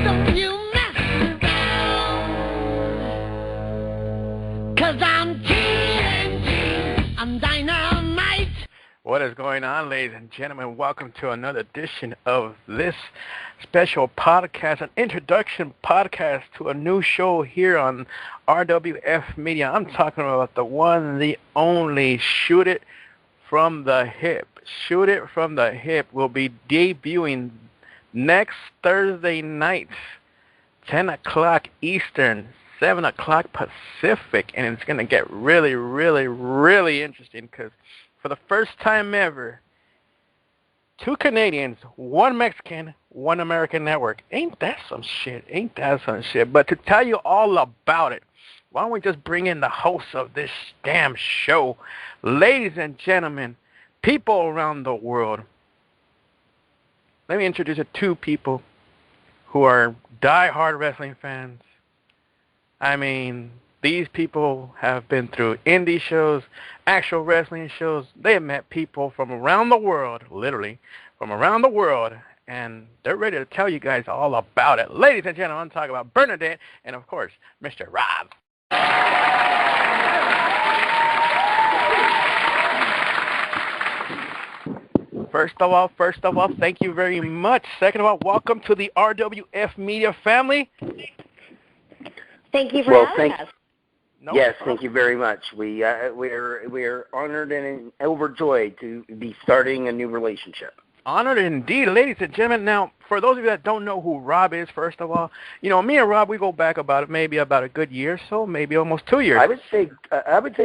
Don't you mess around. 'Cause I'm TNT, I'm dynamite. What is going on, ladies and gentlemen? Welcome to another edition of this special podcast, an introduction podcast to a new show here on RWF Media. I'm talking about the one, the only Shoot It From the Hip. Shoot It From the Hip will be debuting next Thursday night, 10 o'clock Eastern, 7 o'clock Pacific, and it's going to get really, really, really interesting because for the first time ever, 2 Canadians, 1 Mexican, 1 American network. Ain't that some shit? Ain't that some shit? But to tell you all about it, why don't we just bring in the host of this damn show? Ladies and gentlemen, people around the world, let me introduce you to 2 people who are die-hard wrestling fans. I mean, these people have been through indie shows, actual wrestling shows. They have met people from around the world, literally, from around the world, and they're ready to tell you guys all about it. Ladies and gentlemen, I'm talking about Bernadette and, of course, Mr. Rob. First of all, thank you very much. Second of all, welcome to the RWF Media family. Thank you for having us. No yes, problem. Thank you very much. We're honored and overjoyed to be starting a new relationship. Honored indeed, ladies and gentlemen. Now, for those of you that don't know who Rob is, first of all, you know, me and Rob, we go back about a good year or so, maybe almost 2 years. I would say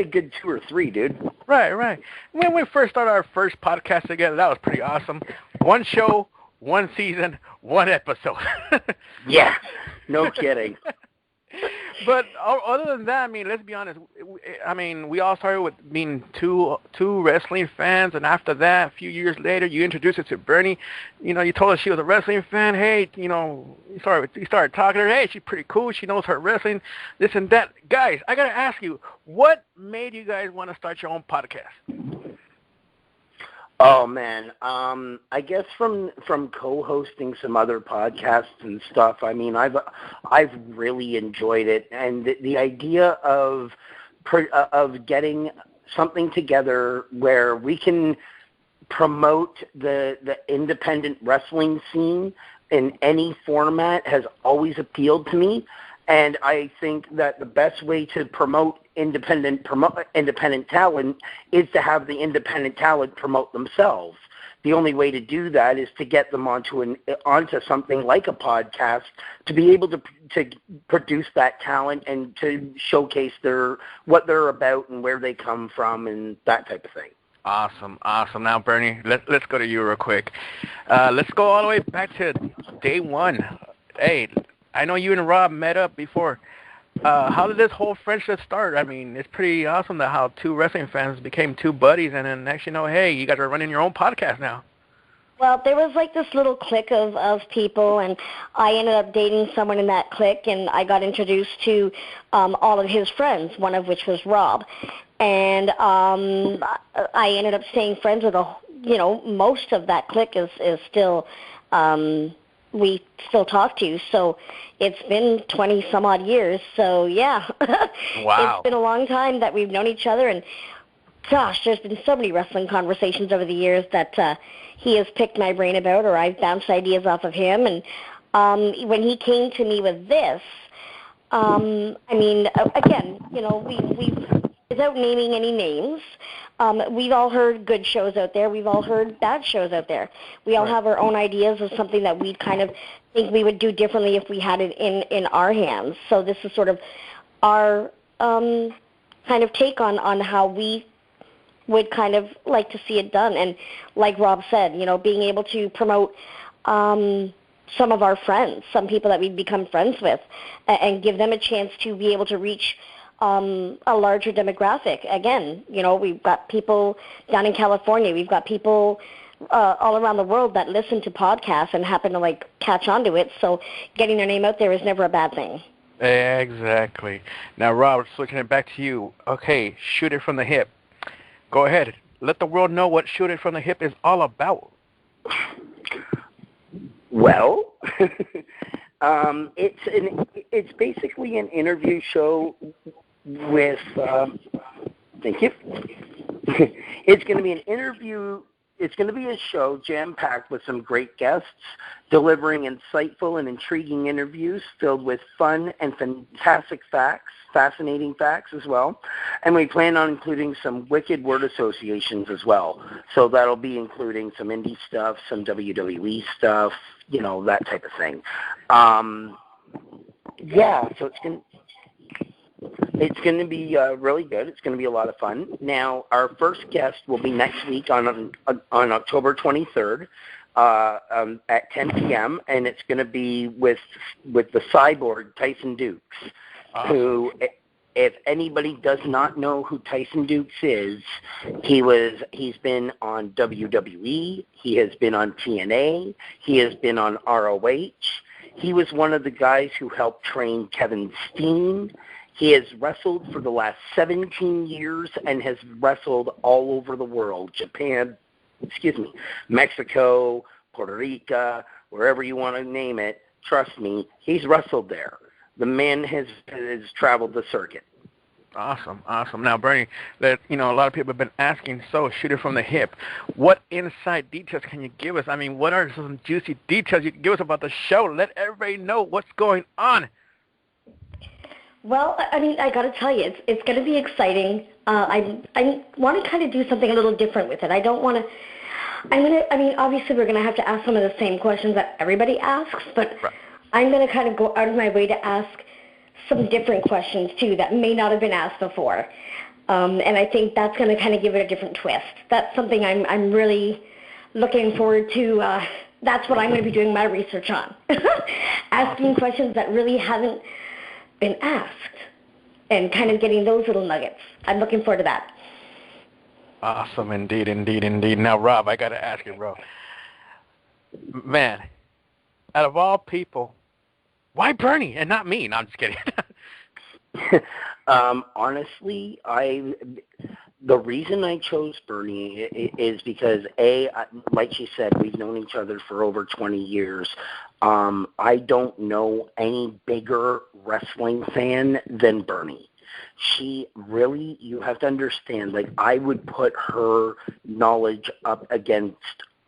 good 2 or 3, dude. Right. When we first started our first podcast together, that was pretty awesome. 1 show, 1 season, 1 episode. Yeah, no kidding. But other than that, I mean, let's be honest. I mean, we all started with being two wrestling fans, and after that, a few years later, you introduced us to Bernie. You know, you told us she was a wrestling fan. Hey, you know, you started talking to her. Hey, she's pretty cool. She knows her wrestling, this and that. Guys, I got to ask you, what made you guys want to start your own podcast? Oh man, I guess from co-hosting some other podcasts and stuff. I mean, I've really enjoyed it, and the idea of getting something together where we can promote the independent wrestling scene in any format has always appealed to me. And I think that the best way to promote independent talent is to have the independent talent promote themselves. The only way to do that is to get them onto something like a podcast to be able to produce that talent and to showcase what they're about and where they come from and that type of thing. Awesome. Now, Bernie, let's go to you real quick. Let's go all the way back to day 1. Hey, I know you and Rob met up before. How did this whole friendship start? I mean, it's pretty awesome that how 2 wrestling fans became 2 buddies, and then next you know, hey, you guys are running your own podcast now. Well, there was like this little clique of people, and I ended up dating someone in that clique, and I got introduced to all of his friends, one of which was Rob. And I ended up staying friends with most of that clique is still we still talk to. So it's been 20 some odd years. So yeah, wow. It's been a long time that we've known each other, and gosh, there's been so many wrestling conversations over the years that he has picked my brain about, or I've bounced ideas off of him. And when he came to me with this, I mean, again, you know, we without naming any names, we've all heard good shows out there. We've all heard bad shows out there. We all have our own ideas of something that we kind of think we would do differently if we had it in our hands. So this is sort of our kind of take on how we would kind of like to see it done. And like Rob said, you know, being able to promote some of our friends, some people that we've become friends with, and give them a chance to be able to reach a larger demographic. Again, you know, we've got people down in California. We've got people all around the world that listen to podcasts and happen to, like, catch on to it. So getting their name out there is never a bad thing. Exactly. Now, Rob, switching it back to you. Okay, Shoot It From the Hip. Go ahead. Let the world know what Shoot It From the Hip is all about. Well, It's basically an interview show with. Thank you. It's going to be an interview. It's going to be a show jam-packed with some great guests, delivering insightful and intriguing interviews filled with fun and fantastic facts, fascinating facts as well. And we plan on including some wicked word associations as well. So that'll be including some indie stuff, some WWE stuff, that type of thing. So it's going to be really good. It's going to be a lot of fun. Now, our first guest will be next week on October 23rd at 10 p.m., and it's going to be with the cyborg Tyson Dukes, who, if anybody does not know who Tyson Dukes is, he's been on WWE, he has been on TNA, he has been on ROH. He was one of the guys who helped train Kevin Steen. He has wrestled for the last 17 years and has wrestled all over the world, Mexico, Puerto Rico, wherever you want to name it. Trust me, he's wrestled there. The man has traveled the circuit. Awesome. Now, Bernie, a lot of people have been asking, so shoot it from the hip. What inside details can you give us? I mean, what are some juicy details you can give us about the show? Let everybody know what's going on. Well, I mean, I got to tell you, it's going to be exciting. I want to kind of do something a little different with it. I don't want to. Obviously, we're going to have to ask some of the same questions that everybody asks, but right. I'm going to kind of go out of my way to ask some different questions too that may not have been asked before, and I think that's going to kind of give it a different twist. That's something I'm really looking forward to. That's what I'm going to be doing my research on, asking questions that really haven't been asked and kind of getting those little nuggets. I'm looking forward to that. Awesome, indeed. Now, Rob, I got to ask you, bro. Man, out of all people, why Bernie and not me? No, I'm just kidding. Honestly, the reason I chose Bernie is because, like she said, we've known each other for over 20 years. I don't know any bigger wrestling fan than Bernie. She really, you have to understand, I would put her knowledge up against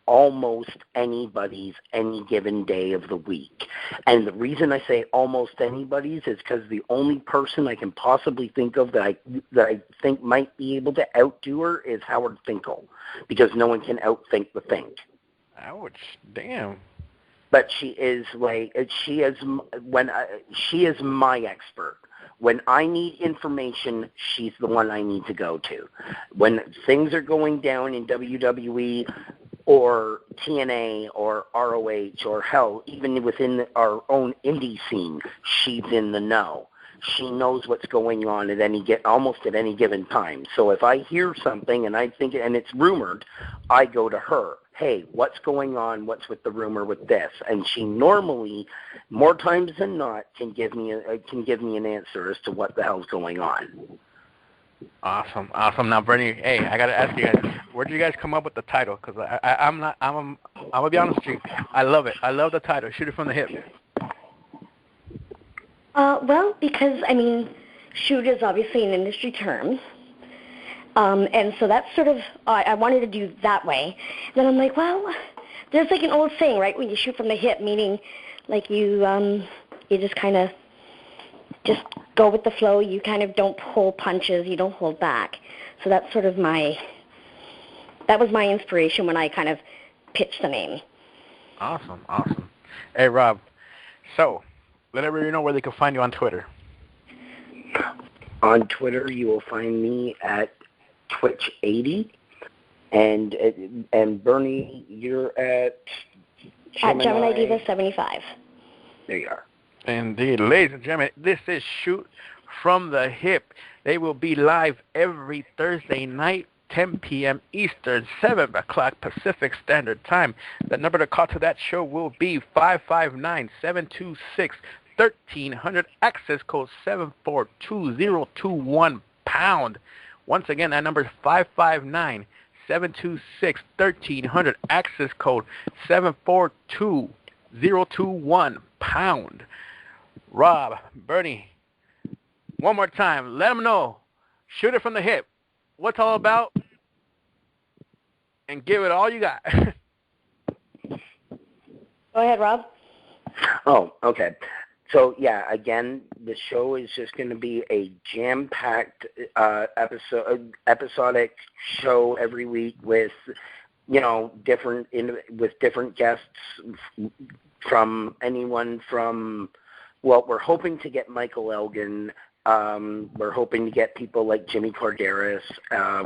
almost anybody's any given day of the week. And the reason I say almost anybody's is because the only person I can possibly think of that I think might be able to outdo her is Howard Finkel, because no one can outthink the Fink. Ouch, damn. But she is my expert. When I need information, she's the one I need to go to. When things are going down in WWE or TNA or ROH or hell, even within our own indie scene, she's in the know. She knows what's going on almost at any given time. So if I hear something and I think and it's rumored, I go to her. Hey, what's going on? What's with the rumor with this? And she normally, more times than not, can give me an answer as to what the hell's going on. Awesome. Now, Bernie, hey, I got to ask you guys, where did you guys come up with the title? Because I'm going to be honest with you. I love it. I love the title, Shoot It From the Hip. Well, because, shoot is obviously an industry term. And so that's sort of, I wanted to do that way. Then I'm like, well, there's an old saying, right, when you shoot from the hip, meaning you just kind of just go with the flow. You kind of don't pull punches. You don't hold back. So that's sort of that was my inspiration when I kind of pitched the name. Awesome. Hey, Rob, so let everybody know where they can find you on Twitter. On Twitter, you will find me at Twitch80, and Bernie, you're at Gemini Diva 75. There you are. Indeed. Ladies and gentlemen, this is Shoot From the Hip. They will be live every Thursday night, 10 p.m. Eastern, 7 o'clock Pacific Standard Time. The number to call to that show will be 559-726-1300, access code 742021 pound. Once again, that number is 559-726-1300, access code 742021 #. Rob, Bernie, one more time. Let them know. Shoot it from the hip. What's all about? And give it all you got. Go ahead, Rob. Oh, okay. So, yeah, again, the show is just going to be a jam-packed episodic show every week with, different guests from anyone from, well, we're hoping to get Michael Elgin. We're hoping to get people like Jimmy Corderas.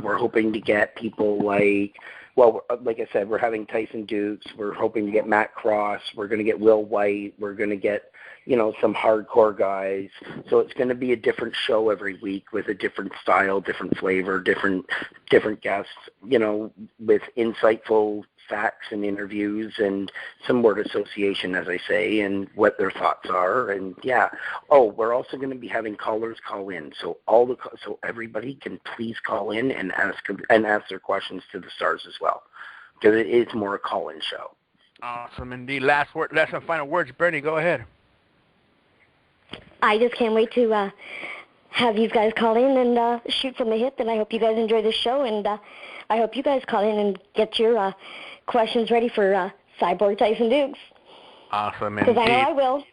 We're hoping to get people like, well, like I said, we're having Tyson Dukes. We're hoping to get Matt Cross. We're going to get Will White. We're going to get, some hardcore guys. So it's going to be a different show every week with a different style, different flavor, different guests, with insightful facts and interviews and some word association, as I say, and what their thoughts are. And yeah. Oh, we're also going to be having callers call in. So so everybody can please call in and ask their questions to the stars as well, because it is more a call-in show. Awesome indeed. Last and final words, Bernie. Go ahead. I just can't wait to have you guys call in and shoot from the hip, and I hope you guys enjoy the show, and I hope you guys call in and get your questions ready for Cyborg Tyson Dukes. Awesome indeed. Because I know I will.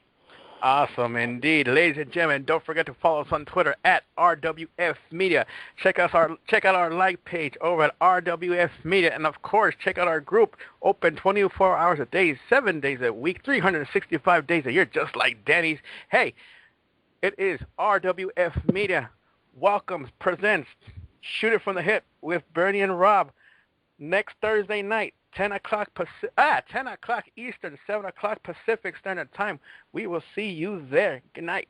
Awesome indeed. Ladies and gentlemen, don't forget to follow us on Twitter at RWF Media. Check out our like page over at RWF Media. And, of course, check out our group, open 24 hours a day, 7 days a week, 365 days a year, just like Danny's. Hey, it is RWF Media presents Shoot It From the Hip with Bernie and Rob next Thursday night. 10 o'clock Eastern, 7 o'clock Pacific Standard Time. We will see you there. Good night.